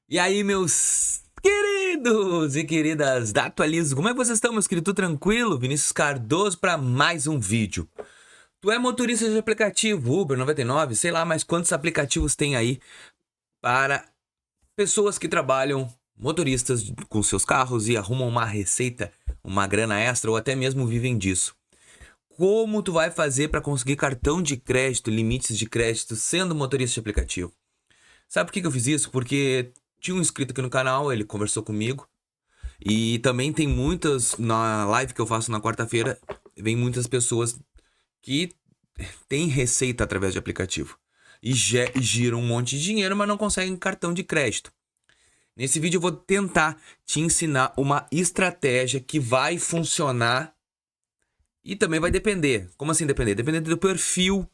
E aí, meus queridos e queridas da Atualizo, como é que vocês estão, meus queridos? Tudo tranquilo? Vinícius Cardoso para mais um vídeo. Tu é motorista de aplicativo, Uber 99, sei lá mais quantos aplicativos tem aí para pessoas que trabalham, motoristas com seus carros e arrumam uma receita, uma grana extra ou até mesmo vivem disso. Como tu vai fazer para conseguir cartão de crédito, limites de crédito sendo motorista de aplicativo? Sabe por que eu fiz isso? Porque tinha um inscrito aqui no canal, ele conversou comigo. E também tem muitas, na live que eu faço na quarta-feira, vem muitas pessoas que têm receita através de aplicativo. E giram um monte de dinheiro, mas não conseguem cartão de crédito. Nesse vídeo eu vou tentar te ensinar uma estratégia que vai funcionar e também vai depender. Como assim depender? Depender do perfil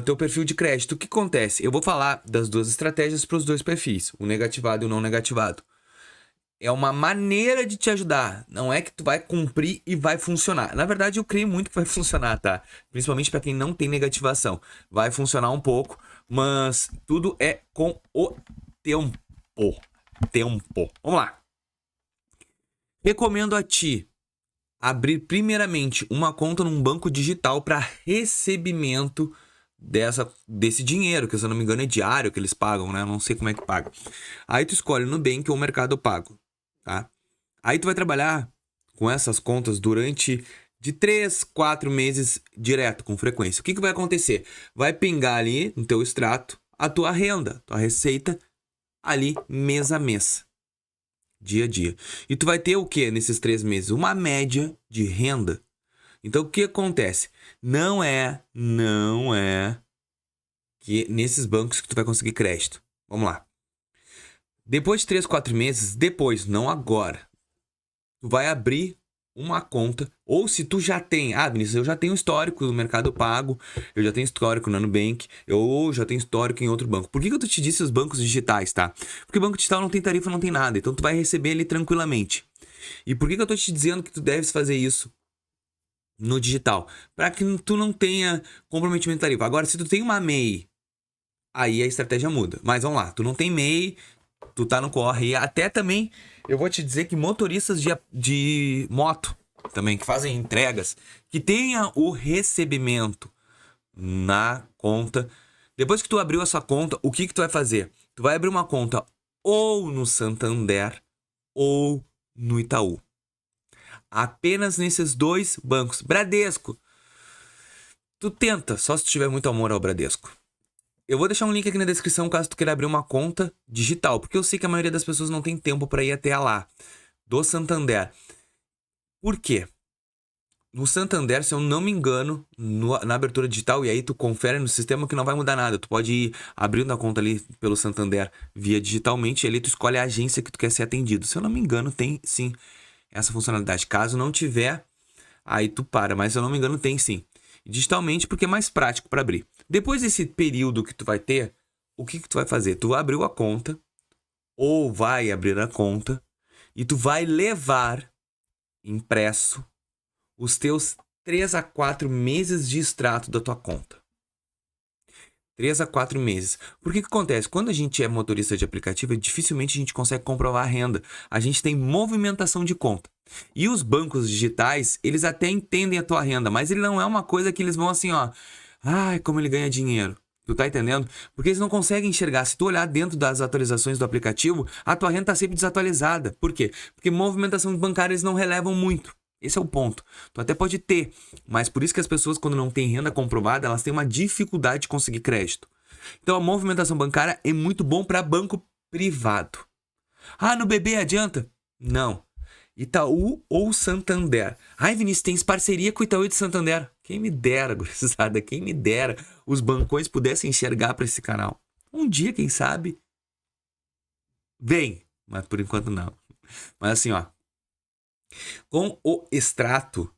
teu perfil de crédito. O que acontece? Eu vou falar das duas estratégias para os dois perfis, o negativado e o não negativado. É uma maneira de te ajudar, não é que tu vai cumprir e vai funcionar. Na verdade, eu creio muito que vai funcionar, tá? Principalmente para quem não tem negativação. Vai funcionar um pouco, mas tudo é com o tempo. Tempo. Vamos lá. Recomendo a ti abrir primeiramente uma conta num banco digital para recebimento desse dinheiro, que se eu não me engano é diário que eles pagam, né? Eu não sei como é que paga. Aí tu escolhe Nubank ou Mercado Pago, tá? Aí tu vai trabalhar com essas contas durante de 3, 4 meses direto, com frequência. O que vai acontecer? Vai pingar ali no teu extrato a tua renda, tua receita ali mês a mês, dia a dia. E tu vai ter o que nesses 3 meses? Uma média de renda. Então o que acontece? Não é que nesses bancos que tu vai conseguir crédito. Vamos lá. Depois de 3, 4 meses, depois, não agora, tu vai abrir uma conta, ou se tu já tem, Vinícius, eu já tenho histórico no Mercado Pago, eu já tenho histórico no Nubank, eu já tenho histórico em outro banco. Por que eu te disse os bancos digitais, tá? Porque banco digital não tem tarifa, não tem nada, então tu vai receber ele tranquilamente. E por que eu tô te dizendo que tu deves fazer isso no digital? Para que tu não tenha comprometimento de tarifa. Agora, se tu tem uma MEI, aí a estratégia muda. Mas vamos lá, tu não tem MEI, tu tá no corre. E até também, eu vou te dizer que motoristas de moto também, que fazem entregas, que tenha o recebimento na conta. Depois que tu abriu essa conta, o que tu vai fazer? Tu vai abrir uma conta ou no Santander ou no Itaú. Apenas nesses dois bancos. Bradesco, tu tenta, só se tu tiver muito amor ao Bradesco. Eu vou deixar um link aqui na descrição caso tu queira abrir uma conta digital, porque eu sei que a maioria das pessoas não tem tempo para ir até lá, do Santander. Por quê? No Santander, se eu não me engano, na abertura digital, e aí tu confere no sistema que não vai mudar nada. Tu pode ir abrindo a conta ali pelo Santander via digitalmente, e ali tu escolhe a agência que tu quer ser atendido. Se eu não me engano, tem sim essa funcionalidade. Caso não tiver, aí tu para, mas se eu não me engano, tem sim. Digitalmente, porque é mais prático para abrir. Depois desse período que tu vai ter, o que tu vai fazer? Tu abriu a conta, ou vai abrir a conta, e tu vai levar impresso os teus 3 a 4 meses de extrato da tua conta. 3 a 4 meses. Por que acontece? Quando a gente é motorista de aplicativo, dificilmente a gente consegue comprovar a renda. A gente tem movimentação de conta. E os bancos digitais, eles até entendem a tua renda, mas ele não é uma coisa que eles vão assim, ó. Ai, como ele ganha dinheiro. Tu tá entendendo? Porque eles não conseguem enxergar. Se tu olhar dentro das atualizações do aplicativo, a tua renda tá sempre desatualizada. Por quê? Porque movimentação bancária eles não relevam muito. Esse é o ponto. Tu até pode ter, mas por isso que as pessoas, quando não têm renda comprovada, elas têm uma dificuldade de conseguir crédito. Então a movimentação bancária é muito bom para banco privado. No BB adianta? Não. Itaú ou Santander. Ai, Vinícius, tens parceria com o Itaú e de Santander. Quem me dera, gurizada, quem me dera os bancões pudessem enxergar para esse canal. Um dia, quem sabe, vem, mas por enquanto não. Mas assim, ó, com o extrato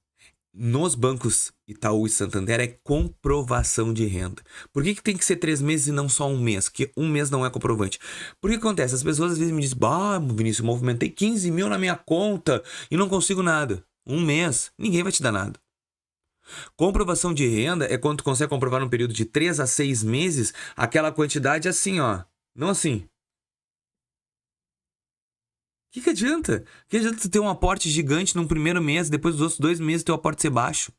nos bancos Itaú e Santander é comprovação de renda. Por que tem que ser 3 meses e não só um mês? Porque um mês não é comprovante. Por que acontece? As pessoas às vezes me dizem, Vinícius, eu movimentei 15 mil na minha conta e não consigo nada. Um mês, ninguém vai te dar nada. Comprovação de renda é quando tu consegue comprovar num período de 3 a 6 meses aquela quantidade assim, ó. Não assim. Que adianta? Que adianta tu ter um aporte gigante num primeiro mês, depois dos outros 2 meses teu aporte ser baixo?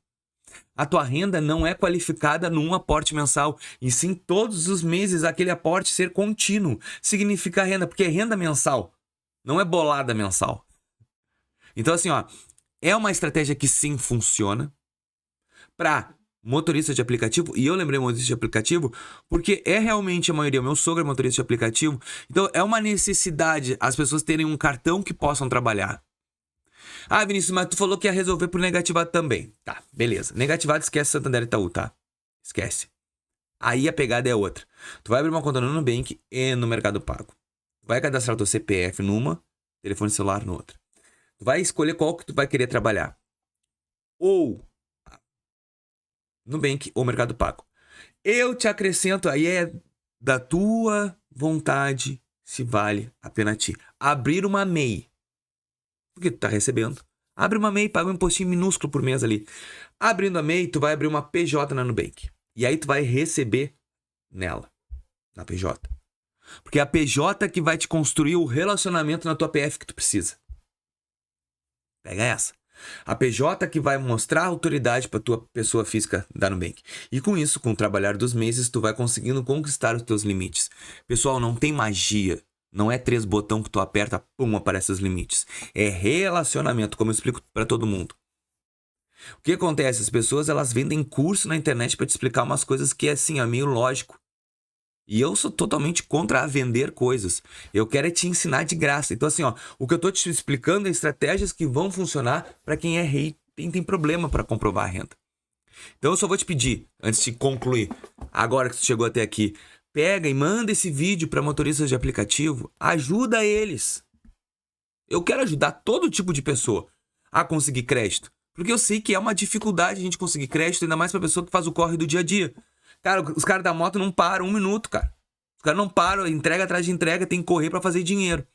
A tua renda não é qualificada num aporte mensal, e sim todos os meses aquele aporte ser contínuo. Significa renda, porque é renda mensal, não é bolada mensal. Então assim, ó, é uma estratégia que sim funciona para motorista de aplicativo, e eu lembrei motorista de aplicativo porque é realmente a maioria. O meu sogro é motorista de aplicativo, então é uma necessidade as pessoas terem um cartão que possam trabalhar. Ah, Vinícius, mas tu falou que ia resolver por negativado também. Tá, beleza. Negativado, esquece Santander e Itaú, tá? Esquece. Aí a pegada é outra. Tu vai abrir uma conta no Nubank e no Mercado Pago. Tu vai cadastrar o teu CPF numa, telefone celular no outra. Tu vai escolher qual que tu vai querer trabalhar. Ou Nubank ou Mercado Pago. Eu te acrescento, aí é da tua vontade se vale a pena ti. Abrir uma MEI. Porque tu tá recebendo. Abre uma MEI, paga um impostinho minúsculo por mês ali. Abrindo a MEI, tu vai abrir uma PJ na Nubank. E aí tu vai receber nela, na PJ. Porque é a PJ que vai te construir o relacionamento na tua PF que tu precisa. Pega essa. A PJ que vai mostrar autoridade para tua pessoa física da Nubank. E com isso, com o trabalhar dos meses, tu vai conseguindo conquistar os teus limites. Pessoal, não tem magia. Não é 3 botões que tu aperta, pum, aparecem os limites. É relacionamento, como eu explico para todo mundo. O que acontece? As pessoas, elas vendem curso na internet para te explicar umas coisas que, assim, é meio lógico. E eu sou totalmente contra a vender coisas. Eu quero é te ensinar de graça. Então, assim, ó, o que eu tô te explicando é estratégias que vão funcionar para quem é rei e tem problema para comprovar a renda. Então, eu só vou te pedir, antes de concluir, agora que tu chegou até aqui, pega e manda esse vídeo para motoristas de aplicativo, ajuda eles. Eu quero ajudar todo tipo de pessoa a conseguir crédito, porque eu sei que é uma dificuldade a gente conseguir crédito, ainda mais para pessoa que faz o corre do dia a dia. Cara, os caras da moto não param 1 minuto, cara. Os caras não param, entrega atrás de entrega, tem que correr para fazer dinheiro.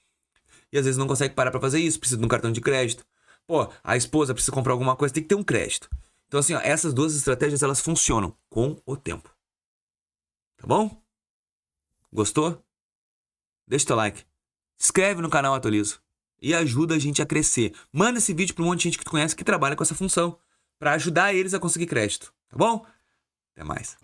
E às vezes não consegue parar para fazer isso, precisa de um cartão de crédito. Pô, a esposa precisa comprar alguma coisa, tem que ter um crédito. Então assim, ó, essas duas estratégias, elas funcionam com o tempo. Tá bom? Gostou? Deixa teu like. Se inscreve no canal Atualizo. E ajuda a gente a crescer. Manda esse vídeo para um monte de gente que tu conhece que trabalha com essa função. Para ajudar eles a conseguir crédito. Tá bom? Até mais.